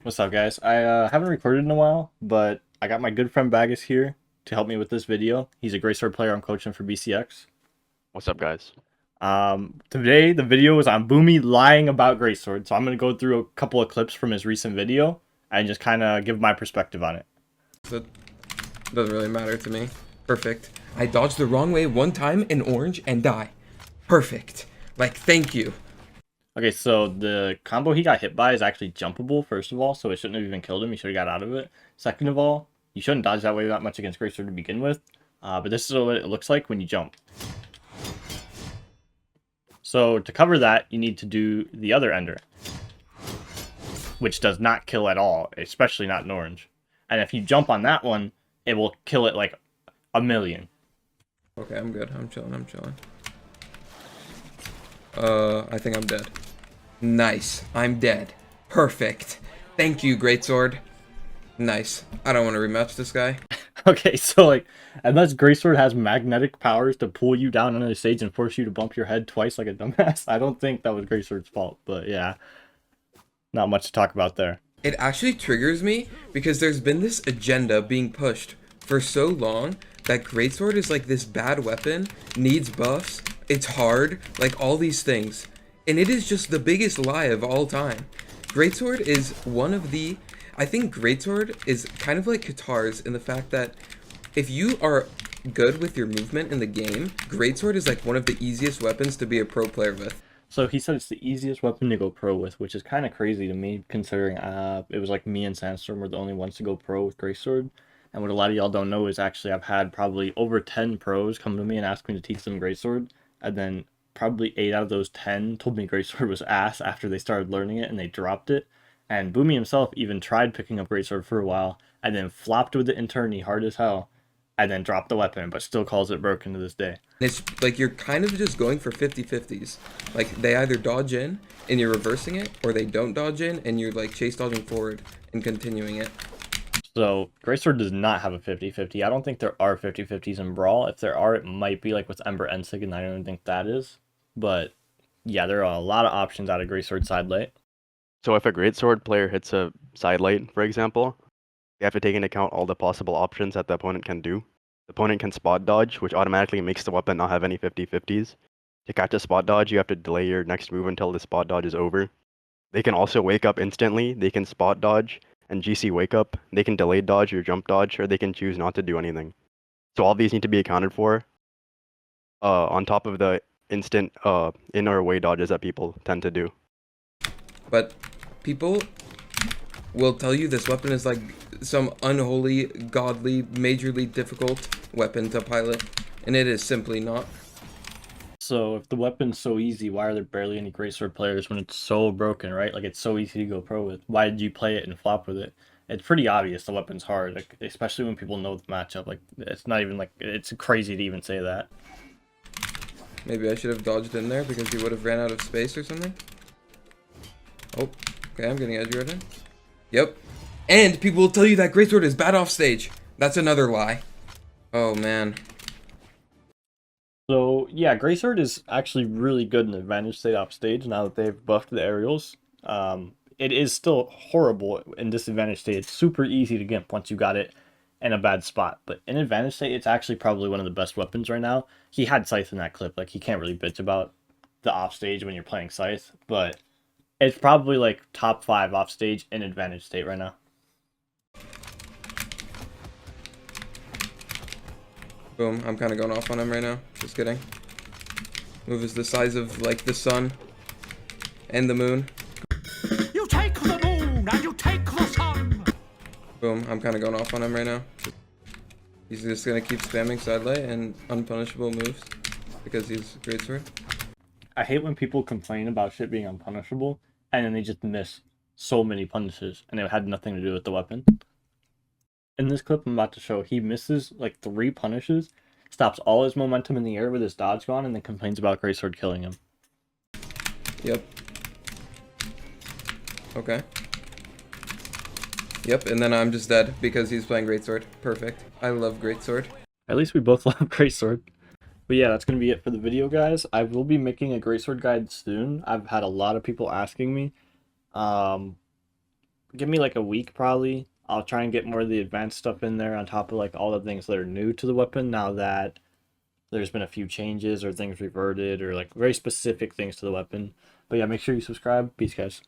What's up, guys? I haven't recorded in a while, but I got my good friend Bagus here to help me with this video. He's a great sword player I'm coaching for BCX. What's up, guys? Today, the video is on Boomie lying about greatsword, so I'm going to go through a couple of clips from his recent video and just kind of give my perspective on it. That doesn't really matter to me. Perfect. I dodged the wrong way one time in orange and die. Perfect. Like, thank you. Okay, so the combo he got hit by is actually jumpable, first of all, so it shouldn't have even killed him. He should have got out of it. Second of all, you shouldn't dodge that way that much against greatsword to begin with, but this is what it looks like when you jump. So to cover that, you need to do the other ender, which does not kill at all, especially not in orange. And if you jump on that one, it will kill it like a million. Okay, I'm good. I'm chilling. I think I'm dead. Nice. I'm dead. Perfect. Thank you, greatsword. Nice. I don't want to rematch this guy. Okay, so like, unless greatsword has magnetic powers to pull you down onto the stage and force you to bump your head twice like a dumbass, I don't think that was greatsword's fault. But yeah, not much to talk about there. It actually triggers me because there's been this agenda being pushed for so long that greatsword is like this bad weapon, needs buffs, it's hard, like all these things. And it is just the biggest lie of all time. Greatsword is one of the... I think greatsword is kind of like guitars in the fact that if you are good with your movement in the game, greatsword is like one of the easiest weapons to be a pro player with. So he said it's the easiest weapon to go pro with, which is kind of crazy to me, considering it was like me and Sandstorm were the only ones to go pro with greatsword. And what a lot of y'all don't know is actually I've had probably over 10 pros come to me and ask me to teach them greatsword, and then probably 8 out of those 10 told me greatsword was ass after they started learning it and they dropped it. And Boomie himself even tried picking up greatsword for a while, and then flopped with it in tourney hard as hell, and then dropped the weapon, but still calls it broken to this day. It's like you're kind of just going for 50-50s. Like they either dodge in and you're reversing it, or they don't dodge in and you're like chase dodging forward and continuing it. So greatsword does not have a 50-50. I don't think there are 50-50s in Brawl. If there are, it might be like with Ember Ensig, and I don't think that is. But yeah, there are a lot of options out of greatsword side late. So if a greatsword player hits a side light, for example, you have to take into account all the possible options that the opponent can do. The opponent can spot dodge, which automatically makes the weapon not have any 50-50s. To catch a spot dodge, you have to delay your next move until the spot dodge is over. They can also wake up instantly, they can spot dodge, and GC wake up. They can delay dodge or jump dodge, or they can choose not to do anything. So all these need to be accounted for, on top of the instant in or away dodges that people tend to do. But people will tell you this weapon is like some unholy, godly, majorly difficult weapon to pilot, and it is simply not. So if the weapon's so easy, why are there barely any greatsword players when it's so broken, right? Like it's so easy to go pro with. Why did you play it and flop with it? It's pretty obvious the weapon's hard, like, especially when people know the matchup. Like it's not even like it's crazy to even say that. Maybe I should have dodged in there because he would have ran out of space or something. Oh, okay, I'm getting edge ridden. Yep. And people will tell you that greatsword is bad off stage. That's another lie. Oh man. So yeah, greatsword is actually really good in advantage state off stage now that they've buffed the aerials. It is still horrible in disadvantage state. It's super easy to gimp once you got it in a bad spot, but in advantage state, it's actually probably one of the best weapons right now. He had Scythe in that clip, like he can't really bitch about the off stage when you're playing Scythe, but it's probably like top 5 off stage in advantage state right now. Boom, I'm kind of going off on him right now. Just kidding. Move is the size of like the sun and the moon. You take the moon and you take the sun. Boom, I'm kind of going off on him right now. He's just going to keep spamming side light and unpunishable moves because he's greatsword. I hate when people complain about shit being unpunishable and then they just miss so many punishes and it had nothing to do with the weapon. In this clip I'm about to show, he misses like 3 punishes, stops all his momentum in the air with his dodge gone, and then complains about greatsword killing him. Yep. Okay. Yep, and then I'm just dead because he's playing greatsword. Perfect. I love greatsword. At least we both love greatsword. But yeah, that's going to be it for the video, guys. I will be making a greatsword guide soon. I've had a lot of people asking me. give me like a week probably. I'll try and get more of the advanced stuff in there on top of like all the things that are new to the weapon now that there's been a few changes or things reverted or like very specific things to the weapon. But yeah, make sure you subscribe. Peace, guys.